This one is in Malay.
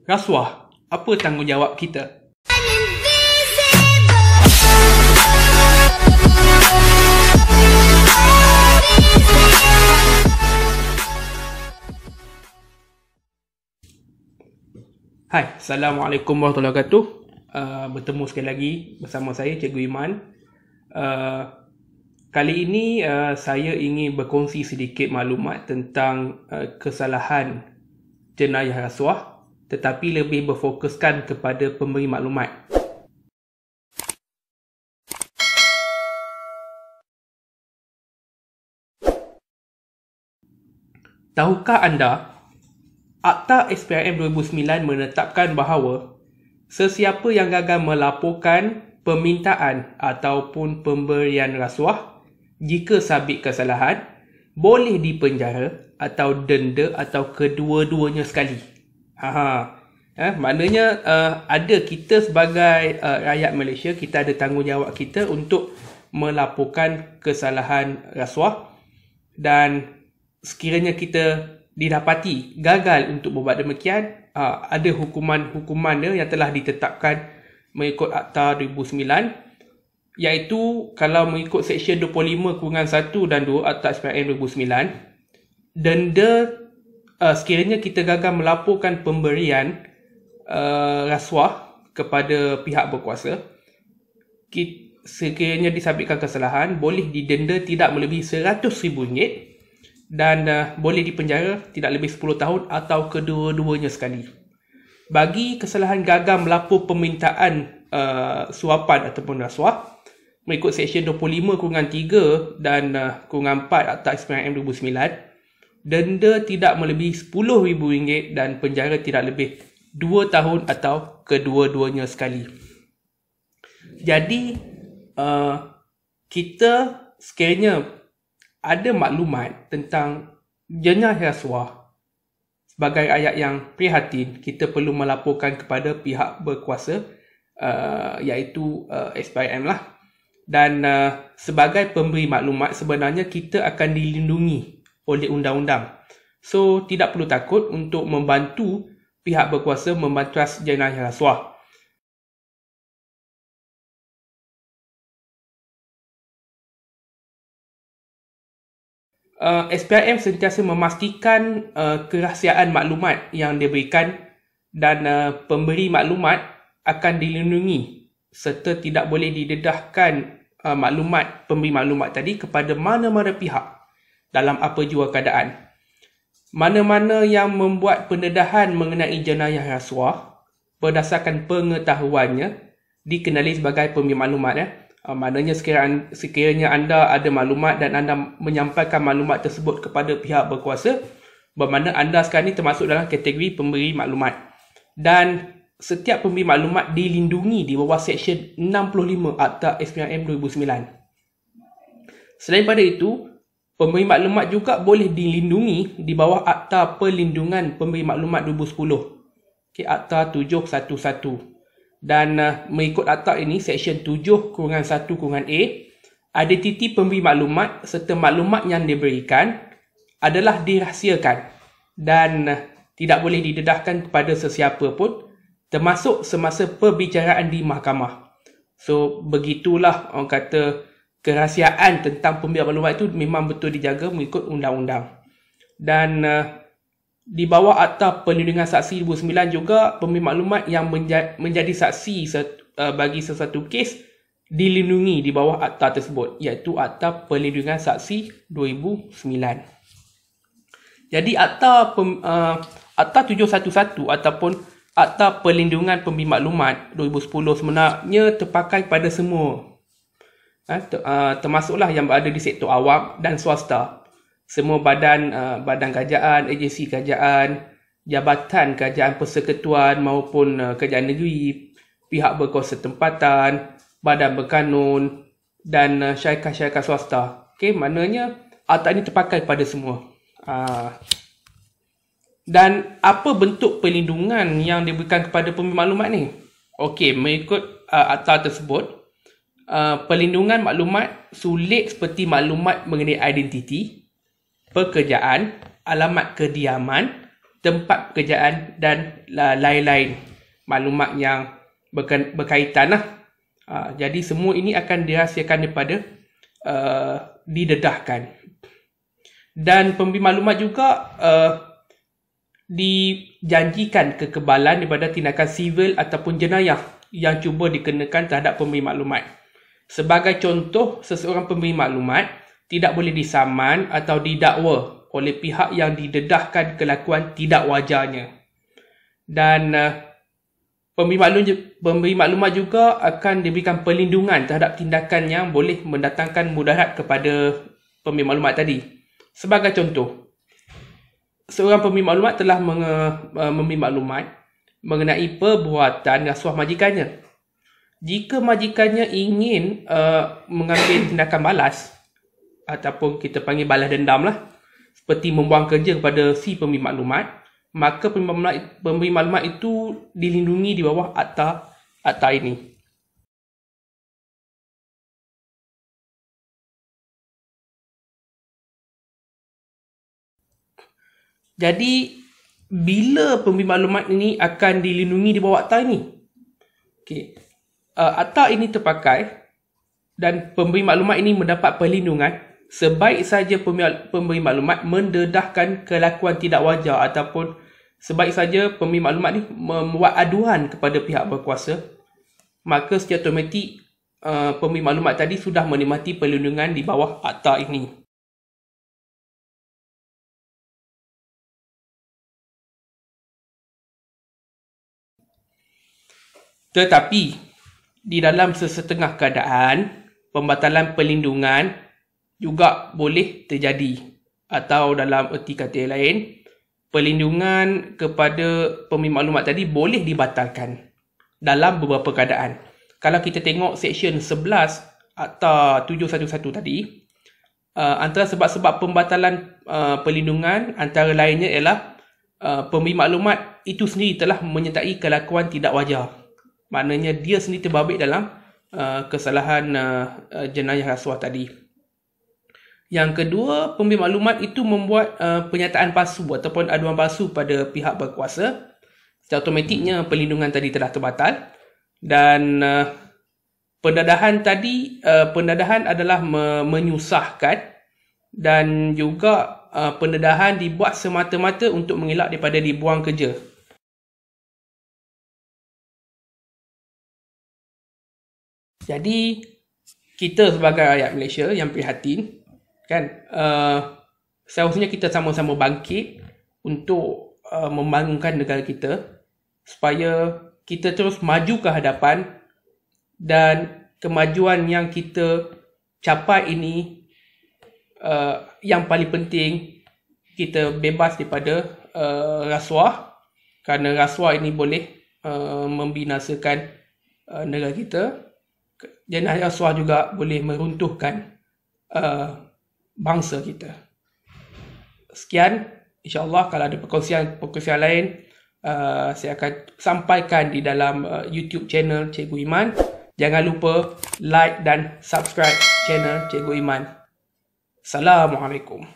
Rasuah, apa tanggungjawab kita? Hai, Assalamualaikum warahmatullahi wabarakatuh. Bertemu sekali lagi bersama saya, Cikgu Iman. Kali ini saya ingin berkongsi sedikit maklumat tentang kesalahan jenayah rasuah, tetapi lebih berfokuskan kepada pemberi maklumat. Tahukah anda, Akta SPRM 2009 menetapkan bahawa sesiapa yang gagal melaporkan permintaan ataupun pemberian rasuah jika sabit kesalahan boleh dipenjara atau denda atau kedua-duanya sekali. Maknanya ada kita sebagai rakyat Malaysia, kita ada tanggungjawab kita untuk melaporkan kesalahan rasuah, dan sekiranya kita didapati gagal untuk berbuat demikian, ada hukuman dia yang telah ditetapkan mengikut Akta 2009, iaitu kalau mengikut Seksyen 25-1 dan 2 Akta SPRM 2009, denda sekiranya kita gagal melaporkan pemberian rasuah kepada pihak berkuasa, sekiranya disabitkan kesalahan, boleh didenda tidak melebihi RM100,000 dan boleh dipenjara tidak lebih 10 tahun atau kedua-duanya sekali. Bagi kesalahan gagal melapor permintaan suapan ataupun rasuah mengikut Seksyen 25-3 dan -4 Akta SPRM 2009, denda tidak melebihi RM10,000 dan penjara tidak lebih 2 tahun atau kedua-duanya sekali. Jadi kita sekiranya ada maklumat tentang jenayah rasuah, sebagai rakyat yang prihatin, kita perlu melaporkan kepada pihak berkuasa, iaitu SPRM lah. Dan sebagai pemberi maklumat, sebenarnya kita akan dilindungi oleh undang-undang. So, tidak perlu takut untuk membantu pihak berkuasa membantas jenayah rasuah. SPRM sentiasa memastikan kerahsiaan maklumat yang diberikan, dan pemberi maklumat akan dilindungi serta tidak boleh didedahkan maklumat pemberi maklumat tadi kepada mana-mana pihak dalam apa jua keadaan. Mana-mana yang membuat pendedahan mengenai jenayah rasuah berdasarkan pengetahuannya dikenali sebagai pemberi maklumat. Maknanya sekiranya anda ada maklumat dan anda menyampaikan maklumat tersebut kepada pihak berkuasa, bermakna anda sekarang ini termasuk dalam kategori pemberi maklumat. Dan setiap pemberi maklumat dilindungi di bawah Seksyen 65 Akta SPRM 2009. Selain pada itu, pemberi maklumat juga boleh dilindungi di bawah Akta Perlindungan Pemberi Maklumat 2010, Akta 711. Dan mengikut akta ini, Seksyen 7-1-A, identiti pemberi maklumat serta maklumat yang diberikan adalah dirahsiakan dan tidak boleh didedahkan kepada sesiapa pun, termasuk semasa perbicaraan di mahkamah. So, begitulah orang kata kerahsiaan tentang pemberi maklumat itu memang betul dijaga mengikut undang-undang. Dan di bawah Akta Perlindungan Saksi 2009 juga, pemberi maklumat yang menjadi saksi bagi sesuatu kes dilindungi di bawah akta tersebut, iaitu Akta Perlindungan Saksi 2009. Jadi Akta 711 ataupun Akta Perlindungan Pemberi Maklumat 2010 sebenarnya terpakai pada semua, termasuklah yang berada di sektor awam dan swasta. Semua badan kerajaan, agensi kerajaan, jabatan kerajaan persekutuan maupun kerajaan negeri, pihak berkuasa tempatan, badan berkanun dan syarikat-syarikat swasta. Maknanya akta ini terpakai pada semua. Dan apa bentuk perlindungan yang diberikan kepada pemberi maklumat ni? Mengikut akta tersebut, perlindungan maklumat sulit seperti maklumat mengenai identiti, pekerjaan, alamat kediaman, tempat pekerjaan dan lain-lain maklumat yang berkaitan lah. Jadi semua ini akan dirahsiakan daripada didedahkan. Dan pemberi maklumat juga dijanjikan kekebalan daripada tindakan sivil ataupun jenayah yang cuba dikenakan terhadap pemberi maklumat. Sebagai contoh, seseorang pemberi maklumat tidak boleh disaman atau didakwa oleh pihak yang didedahkan kelakuan tidak wajarnya. Dan pemberi maklumat juga akan diberikan perlindungan terhadap tindakan yang boleh mendatangkan mudarat kepada pemberi maklumat tadi. Sebagai contoh, seorang pemberi maklumat telah memberi maklumat mengenai perbuatan rasuah majikannya. Jika majikannya ingin mengambil tindakan balas, ataupun kita panggil balas dendam lah, seperti membuang kerja kepada si pemberi maklumat, maka pemberi maklumat itu dilindungi di bawah akta ini. Jadi, bila pemberi maklumat ini akan dilindungi di bawah akta ini? Okey. Akta ini terpakai dan pemberi maklumat ini mendapat perlindungan sebaik saja pemberi maklumat mendedahkan kelakuan tidak wajar ataupun sebaik saja pemberi maklumat ini membuat aduan kepada pihak berkuasa, maka secara automatik pemberi maklumat tadi sudah menikmati perlindungan di bawah akta ini. Tetapi di dalam sesetengah keadaan, pembatalan perlindungan juga boleh terjadi, atau dalam erti kata yang lain, perlindungan kepada pemberi maklumat tadi boleh dibatalkan dalam beberapa keadaan. Kalau kita tengok seksyen 11 Akta 711 tadi, antara sebab-sebab pembatalan perlindungan antara lainnya ialah pemberi maklumat itu sendiri telah menyertai kelakuan tidak wajar. Maknanya dia sendiri terbabit dalam kesalahan jenayah rasuah tadi. Yang kedua, pemberi maklumat itu membuat pernyataan palsu ataupun aduan palsu pada pihak berkuasa. Secara automatiknya perlindungan tadi telah terbatal. Dan pendadahan tadi, pendadahan adalah menyusahkan, dan juga pendadahan dibuat semata-mata untuk mengelak daripada dibuang kerja. Jadi, kita sebagai rakyat Malaysia yang prihatin, kan, seharusnya kita sama-sama bangkit untuk membangunkan negara kita supaya kita terus maju ke hadapan, dan kemajuan yang kita capai ini, yang paling penting, kita bebas daripada rasuah, kerana rasuah ini boleh membinasakan negara kita. Jenayah rasuah juga boleh meruntuhkan bangsa kita. Sekian, insyaAllah kalau ada perkongsian lain, saya akan sampaikan di dalam YouTube channel Cikgu Iman. Jangan lupa like dan subscribe channel Cikgu Iman. Assalamualaikum.